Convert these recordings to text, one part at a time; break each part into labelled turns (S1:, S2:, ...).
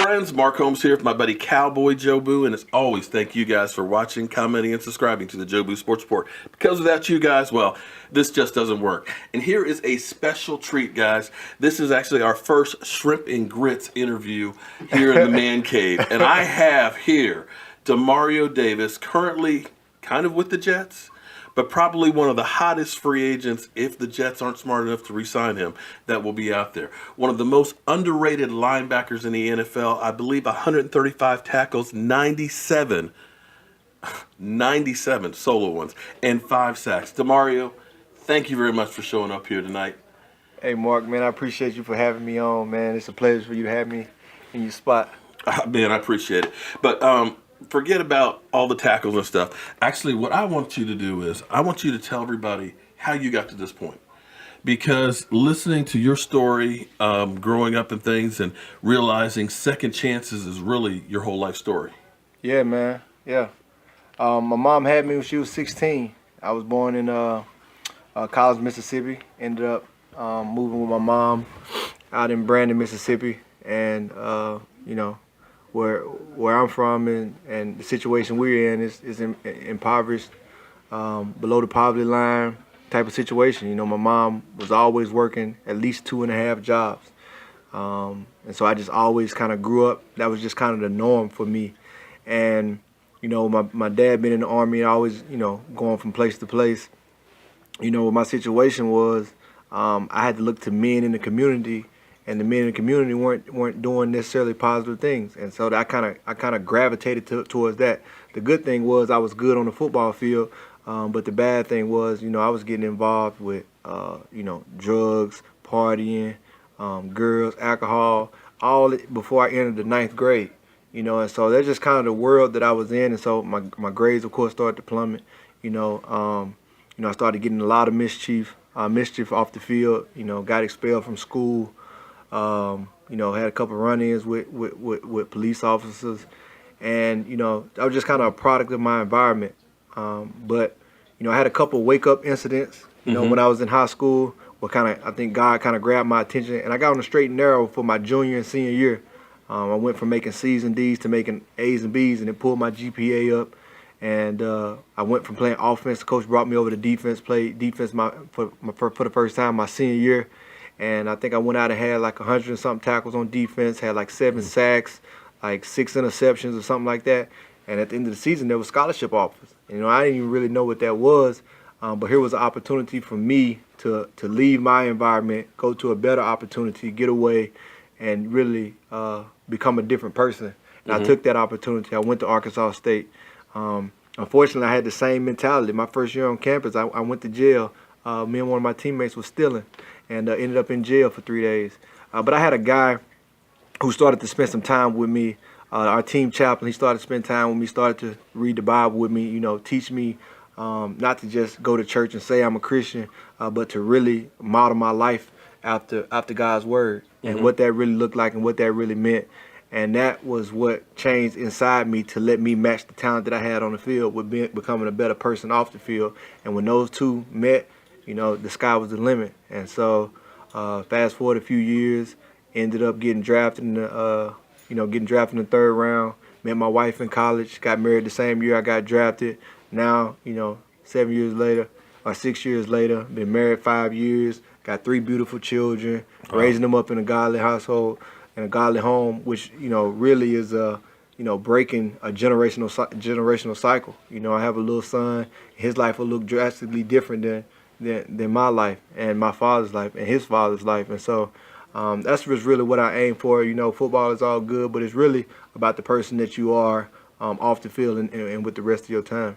S1: friends, Mark Holmes here with my buddy Cowboy Jobu, and as always, thank you guys for watching, commenting, and subscribing to the Jobu Sports Report. Because without you guys, well, this just doesn't work. And here is a special treat, guys. This is actually our first Shrimp and Grits interview here in the Man Cave. And I have here Demario Davis, currently kind of with the Jets, but probably one of the hottest free agents, if the Jets aren't smart enough to re-sign him, that will be out there. One of the most underrated linebackers in the NFL. I believe 135 tackles, 97 solo ones, and 5 sacks. Demario, thank you very much for showing up here tonight.
S2: Hey, Mark, man, I appreciate you for having me on, man. It's a pleasure for you to have me in your spot.
S1: Man, I appreciate it. But forget about all the tackles and stuff. Actually, what I want you to do is I want you to tell everybody how you got to this point. Because listening to your story, growing up and things, and realizing second chances is really your whole life story.
S2: Yeah, man. Yeah. My mom had me when she was 16. I was born in College, Mississippi. Ended up moving with my mom out in Brandon, Mississippi. And, you know, where I'm from and the situation we're in is impoverished, below the poverty line type of situation. You know, my mom was always working at least 2.5 jobs. And so I just always kind of grew up. That was just kind of the norm for me. And, you know, my dad been in the Army, always, you know, going from place to place. You know, what my situation was, I had to look to men in the community, and the men in the community weren't doing necessarily positive things, and so I kind of gravitated towards that. The good thing was I was good on the football field, but the bad thing was, you know, I was getting involved with, you know, drugs, partying, girls, alcohol, all before I entered the 9th grade. You know, and so that's just kind of the world that I was in, and so my grades, of course, started to plummet. You know, I started getting a lot of mischief off the field. You know, got expelled from school. You know, had a couple run-ins with police officers, and, you know, I was just kind of a product of my environment. But, you know, I had a couple wake-up incidents, you know, when I was in high school, where I think God kind of grabbed my attention, and I got on the straight and narrow for my junior and senior year. I went from making C's and D's to making A's and B's, and it pulled my GPA up. And I went from playing offense. The coach brought me over to defense, played defense for the first time my senior year. And I think I went out and had like 100 and something tackles on defense, had like 7 sacks, like 6 interceptions or something like that. And at the end of the season, there was scholarship offers. You know, I didn't even really know what that was, but here was an opportunity for me to leave my environment, go to a better opportunity, get away, and really become a different person. And I took that opportunity. I went to Arkansas State. Unfortunately, I had the same mentality. My first year on campus, I went to jail. Me and one of my teammates was stealing, and ended up in jail for 3 days. But I had a guy who started to spend some time with me. Our team chaplain, he started to spend time with me, started to read the Bible with me, you know, teach me not to just go to church and say I'm a Christian, but to really model my life after God's word and what that really looked like and what that really meant. And that was what changed inside me to let me match the talent that I had on the field with becoming a better person off the field. And when those two met, you know, the sky was the limit. And so fast forward a few years, ended up getting drafted in the, getting drafted in the 3rd round. Met my wife in college, got married the same year I got drafted. Now, you know, 7 years later, or 6 years later, been married 5 years, got 3 beautiful children, raising them up in a godly household, in a godly home, which, you know, really is breaking a generational cycle. You know, I have a little son. His life will look drastically different than my life and my father's life and his father's life. And so that's just really what I aim for. You know, football is all good, but it's really about the person that you are off the field and with the rest of your time.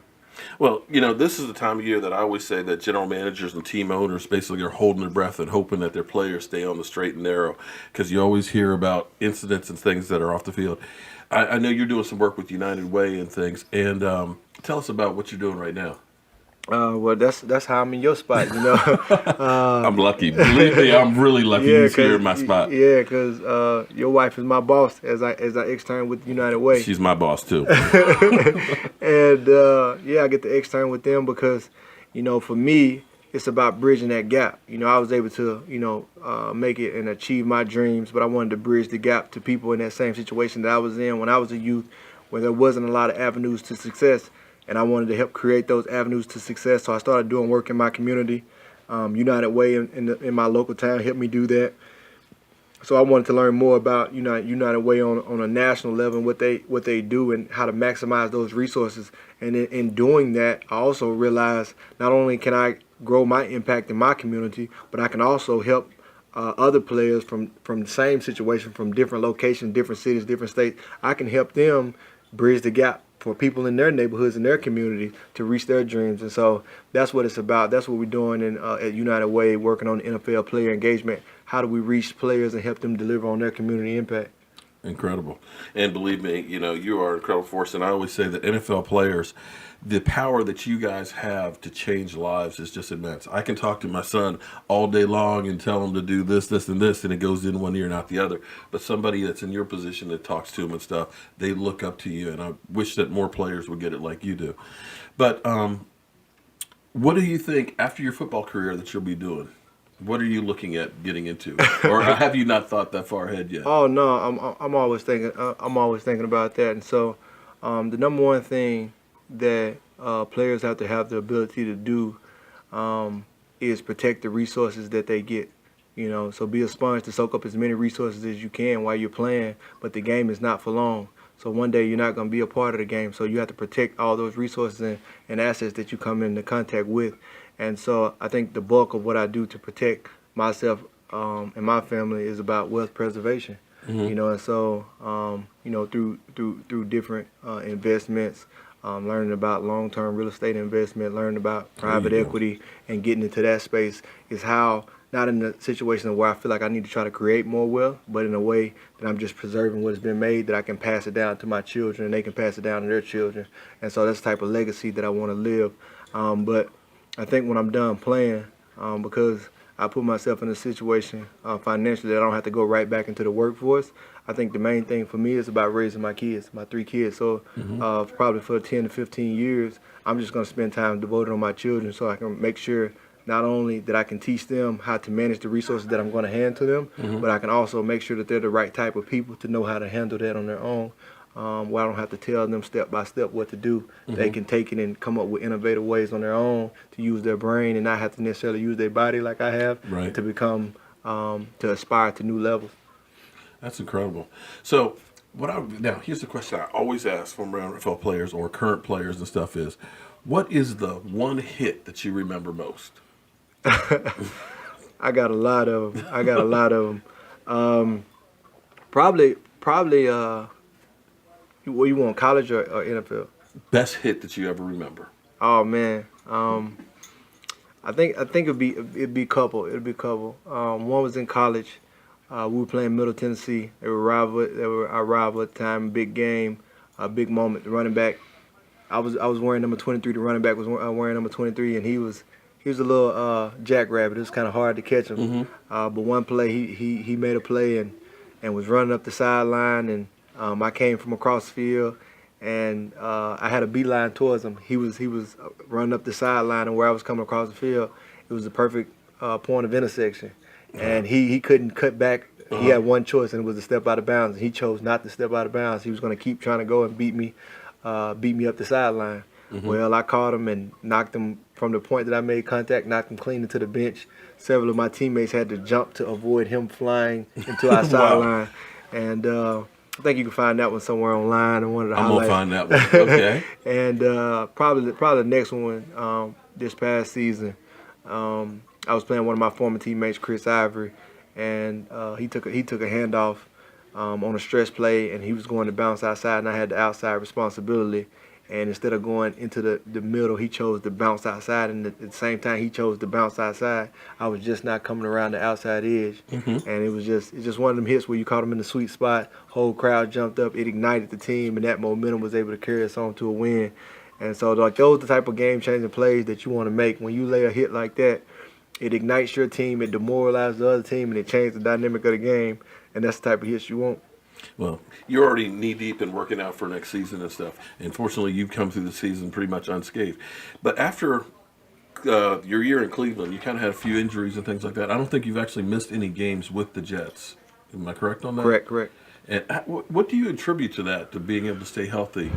S1: Well, you know, this is the time of year that I always say that general managers and team owners basically are holding their breath and hoping that their players stay on the straight and narrow, because you always hear about incidents and things that are off the field. I know you're doing some work with United Way and things, and tell us about what you're doing right now.
S2: Well, that's how I'm in your spot, you know.
S1: I'm lucky. Believe me, I'm really lucky he's here in my spot.
S2: Yeah, because your wife is my boss as I extern with United Way.
S1: She's my boss too.
S2: And I get to extern with them because, you know, for me, it's about bridging that gap. I was able to make it and achieve my dreams, but I wanted to bridge the gap to people in that same situation that I was in when I was a youth, where there wasn't a lot of avenues to success, and I wanted to help create those avenues to success. So I started doing work in my community. United Way in my local town helped me do that. So I wanted to learn more about United Way on a national level and what they do and how to maximize those resources. And in doing that, I also realized not only can I grow my impact in my community, but I can also help other players from the same situation, from different locations, different cities, different states. I can help them bridge the gap for people in their neighborhoods and their communities to reach their dreams. And so that's what it's about. That's what we're doing at United Way, working on NFL player engagement. How do we reach players and help them deliver on their community impact?
S1: Incredible. And believe me, you are an incredible force. And I always say that NFL players, the power that you guys have to change lives is just immense. I can talk to my son all day long and tell him to do this, this, and this, and it goes in one ear, not the other. But somebody that's in your position that talks to him and stuff, they look up to you. And I wish that more players would get it like you do. But what do you think after your football career that you'll be doing? What are you looking at getting into, or have you not thought that far ahead yet?
S2: Oh no, I'm always thinking. I'm always thinking about that. And so, the number one thing that players have to have the ability to do is protect the resources that they get. So be a sponge to soak up as many resources as you can while you're playing. But the game is not for long. So one day you're not going to be a part of the game. So you have to protect all those resources and assets that you come into contact with. And so I think the bulk of what I do to protect myself and my family is about wealth preservation.
S1: Mm-hmm.
S2: And so through different investments, learning about long-term real estate investment, learning about private equity, and getting into that space is how, not in the situation where I feel like I need to try to create more wealth, but in a way that I'm just preserving what has been made, that I can pass it down to my children and they can pass it down to their children. And so that's the type of legacy that I want to live. But I think when I'm done playing, because I put myself in a situation financially that I don't have to go right back into the workforce, I think the main thing for me is about raising my kids, my 3 kids. So probably for 10 to 15 years, I'm just going to spend time devoted on my children so I can make sure not only that I can teach them how to manage the resources that I'm going to hand to them, but I can also make sure that they're the right type of people to know how to handle that on their own. Where I don't have to tell them step by step what to do. They can take it and come up with innovative ways on their own to use their brain and not have to necessarily use their body like I have to become, to aspire to new levels.
S1: That's incredible. So now here's the question I always ask former NFL players or current players and stuff is, what is the one hit that you remember most?
S2: I got a lot of them. Probably. What you want, college or NFL?
S1: Best hit that you ever remember?
S2: Oh man, I think it'd be a couple. It'd be a couple. One was in college. We were playing Middle Tennessee. They were our rival at the time. Big game, a big moment. The running back, I was wearing number 23. The running back was wearing number 23, and he was a little jackrabbit. It was kind of hard to catch him. But one play, he made a play and was running up the sideline, and I came from across the field, and I had a beeline towards him. He was running up the sideline, and where I was coming across the field, it was the perfect point of intersection. And he couldn't cut back. He had one choice, and it was to step out of bounds. He chose not to step out of bounds. He was going to keep trying to go and beat me up the sideline. Well, I caught him and knocked him from the point that I made contact, knocked him clean into the bench. Several of my teammates had to jump to avoid him flying into our sideline. And I think you can find that one somewhere online in one of the highlights.
S1: I'm going to find that one. Okay.
S2: And probably the next one this past season, I was playing one of my former teammates, Chris Ivory, and he took a handoff on a stretch play, and he was going to bounce outside, and I had the outside responsibility. And instead of going into the middle, he chose to bounce outside, and at the same time he chose to bounce outside, I was just not coming around the outside edge. And it's just one of them hits where you caught him in the sweet spot, whole crowd jumped up, it ignited the team, and that momentum was able to carry us on to a win. And so like those are the type of game-changing plays that you want to make. When you lay a hit like that, it ignites your team, it demoralizes the other team, and it changes the dynamic of the game, and that's the type of hits you want.
S1: Well, you're already knee-deep in working out for next season and stuff. And fortunately, you've come through the season pretty much unscathed. But after your year in Cleveland, you kind of had a few injuries and things like that. I don't think you've actually missed any games with the Jets. Am I correct on that?
S2: Correct, correct.
S1: And what do you attribute to that, to being able to stay healthy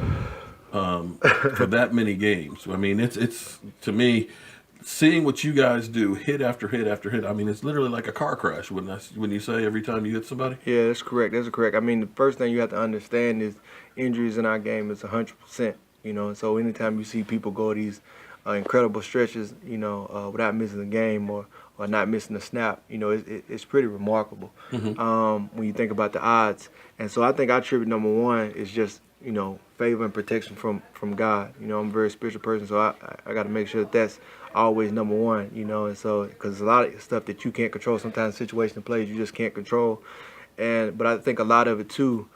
S1: for that many games? I mean, it's to me, seeing what you guys do, hit after hit after hit. I mean, it's literally like a car crash when you say every time you hit somebody.
S2: Yeah, that's correct. That's correct. I mean, the first thing you have to understand is injuries in our game is 100%. You know, and so anytime you see people go these incredible stretches, without missing a game or not missing a snap, it's pretty remarkable when you think about the odds. And so I think I attribute number one is just favor and protection from God. I'm a very spiritual person, so I got to make sure that that's always number one. And so because a lot of stuff that you can't control, sometimes situation and plays you just can't control. But I think a lot of it too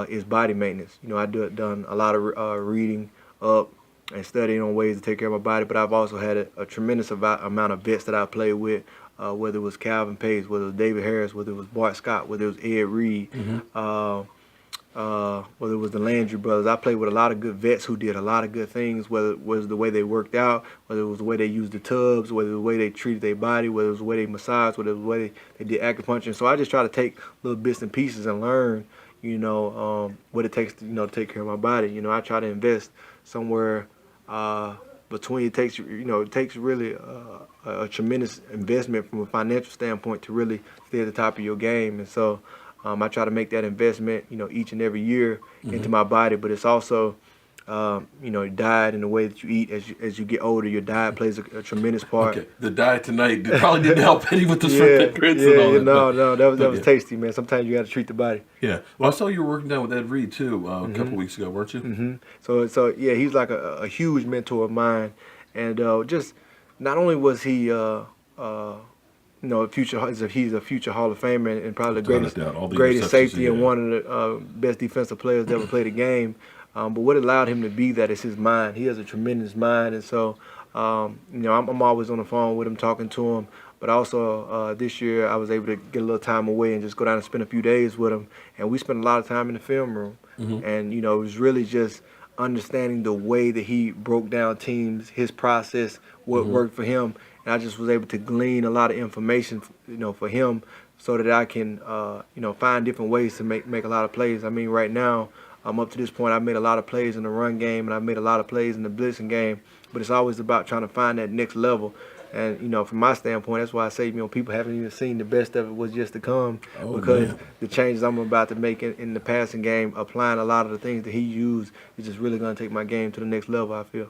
S2: is body maintenance. I done a lot of reading up and studying on ways to take care of my body. But I've also had a tremendous amount of vets that I played with, whether it was Calvin Pace, whether it was David Harris, whether it was Bart Scott, whether it was Ed Reed, whether it was the Landry brothers. I played with a lot of good vets who did a lot of good things, whether it was the way they worked out, whether it was the way they used the tubs, whether it was the way they treated their body, whether it was the way they massaged, whether it was the way they did acupuncture. And so I just try to take little bits and pieces and learn, what it takes to take care of my body. I try to invest somewhere between it takes really a tremendous investment from a financial standpoint to really stay at the top of your game. And so I try to make that investment, each and every year into my body. But it's also, diet and the way that you eat as you get older. Your diet plays a tremendous part.
S1: Okay, the diet tonight probably didn't help any with the shrimp and grits and all that.
S2: No, that was tasty, man. Sometimes you got to treat the body.
S1: Yeah. Well, I saw you were working down with Ed Reed too a couple weeks ago, weren't you?
S2: Mm-hmm. So yeah, he's like a huge mentor of mine, and just not only was he he's a future Hall of Famer and probably the greatest safety and one of the best defensive players that ever played a game. But what allowed him to be that is his mind. He has a tremendous mind, and so I'm always on the phone with him, talking to him. But also this year I was able to get a little time away and just go down and spend a few days with him. And we spent a lot of time in the film room. And it was really just understanding the way that he broke down teams, his process, what worked for him. And I just was able to glean a lot of information, for him, so that I can, find different ways to make a lot of plays. I mean, right now, up to this point, I've made a lot of plays in the run game, and I've made a lot of plays in the blitzing game. But it's always about trying to find that next level. And, from my standpoint, that's why I say, people haven't even seen the best of it was just to come. Because the changes I'm about to make in the passing game, applying a lot of the things that he used, is just really going to take my game to the next level, I feel.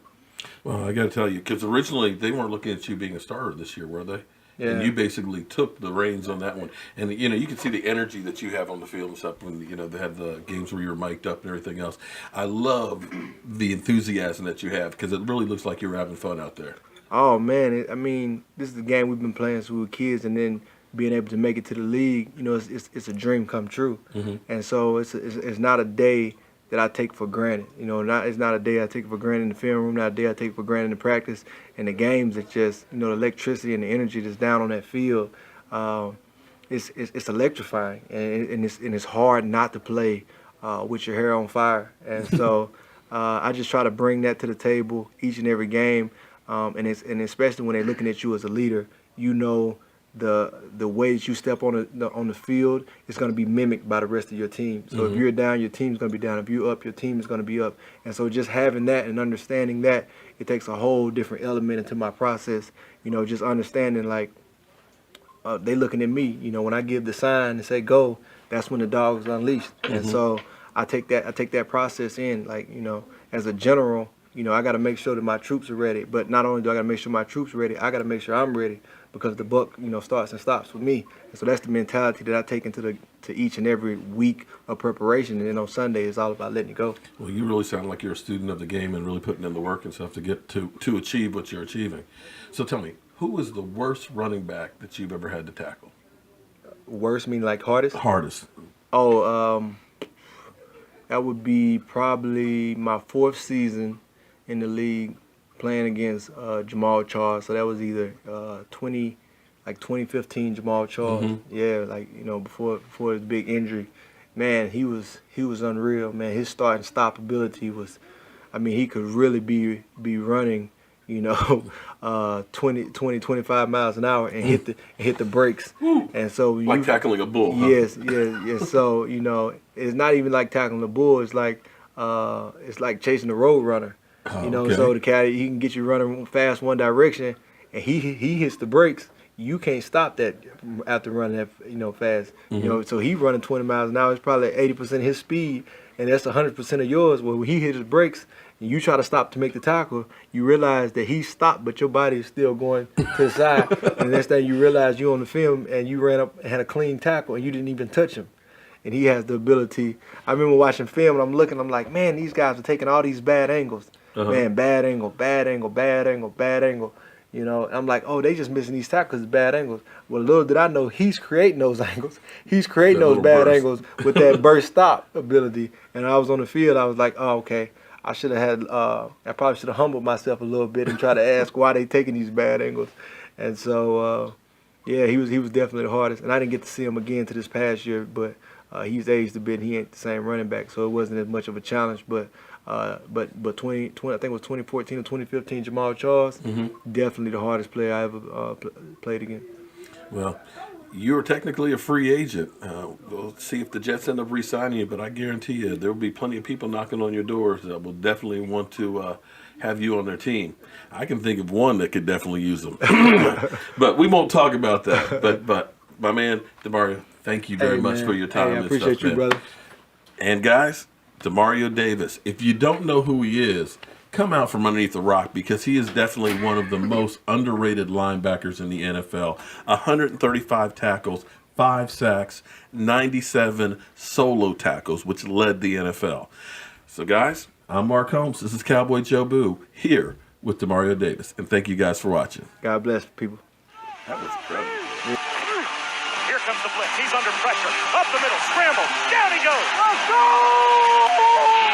S1: Well, I got to tell you, because originally they weren't looking at you being a starter this year, were they?
S2: Yeah.
S1: And you basically took the reins on that one. And, you can see the energy that you have on the field and stuff when, they have the games where you're mic'd up and everything else. I love the enthusiasm that you have because it really looks like you're having fun out there.
S2: Oh, man. This is the game we've been playing since we were kids, and then being able to make it to the league, it's a dream come true. And so it's not a day that I take for granted. It's not a day I take for granted in the film room, not a day I take for granted in practice. And the games, it's just, the electricity and the energy that's down on that field, it's electrifying. And it's hard not to play with your hair on fire. And so I just try to bring that to the table each and every game. And especially when they're looking at you as a leader, the way that you step on the field is going to be mimicked by the rest of your team. So if you're down, your team's going to be down. If you're up, your team is going to be up. And so just having that and understanding that, it takes a whole different element into my process. Just understanding they looking at me. When I give the sign and say go, that's when the dog is unleashed. And so I take that process in. As a general, I got to make sure that my troops are ready. But not only do I got to make sure my troops are ready, I got to make sure I'm ready, because the buck, starts and stops with me. And so that's the mentality that I take into each and every week of preparation. And then on Sunday, it's all about letting it go.
S1: Well, you really sound like you're a student of the game and really putting in the work and stuff to get to achieve what you're achieving. So tell me, who is the worst running back that you've ever had to tackle?
S2: Worst mean like hardest?
S1: Hardest.
S2: Oh, that would be probably my fourth season in the league, playing against Jamal Charles. So that was either 2015 Jamal Charles. Yeah, before his big injury. Man, he was unreal, man. His start and stop ability was, he could really be running, 20, 25 miles an hour and hit the brakes. And so
S1: Like tackling a bull.
S2: Yes,
S1: huh?
S2: yes. So it's not even like tackling a bull. It's like chasing a road runner.
S1: Okay.
S2: So the caddy, he can get you running fast one direction, and he hits the brakes. You can't stop that after running that fast. So he running 20 miles an hour. It's probably 80% his speed, and that's 100% of yours. Well, when he hits his brakes and you try to stop to make the tackle, you realize that he stopped, but your body is still going to the side. And the next thing you realize, you on the film and you ran up and had a clean tackle and you didn't even touch him. And he has the ability. I remember watching film and I'm looking, I'm like, man, these guys are taking all these bad angles. Man, bad angle, bad angle, bad angle, bad angle. I'm like, oh, they just missing these tackles, bad angles. Well, little did I know, he's creating those angles. He's creating those bad angles with that burst stop ability. And I was on the field, I was like, oh, okay. I should have had, I probably should have humbled myself a little bit and tried to ask why they taking these bad angles. And so, yeah, he was definitely the hardest. And I didn't get to see him again to this past year, but he's aged a bit. He ain't the same running back, so it wasn't as much of a challenge. But 20, I think it was 2014 or 2015, Jamal Charles, definitely the hardest player I ever played against.
S1: Well, you're technically a free agent. We'll see if the Jets end up re-signing you, but I guarantee you there will be plenty of people knocking on your doors that will definitely want to have you on their team. I can think of one that could definitely use them. But we won't talk about that. But my man, Demario, thank you very much for your time.
S2: Hey, I
S1: and
S2: appreciate
S1: stuff,
S2: you,
S1: man.
S2: brother.
S1: And guys, Demario Davis, if you don't know who he is, come out from underneath the rock, because he is definitely one of the most underrated linebackers in the NFL. 135 tackles, 5 sacks, 97 solo tackles, which led the NFL. So guys, I'm Mark Holmes. This is Cowboy Jobu here with Demario Davis. And thank you guys for watching.
S2: God bless people.
S1: That was incredible.
S3: Here comes the blitz. He's under pressure. Up the middle. Scramble. Down he goes. Let's go!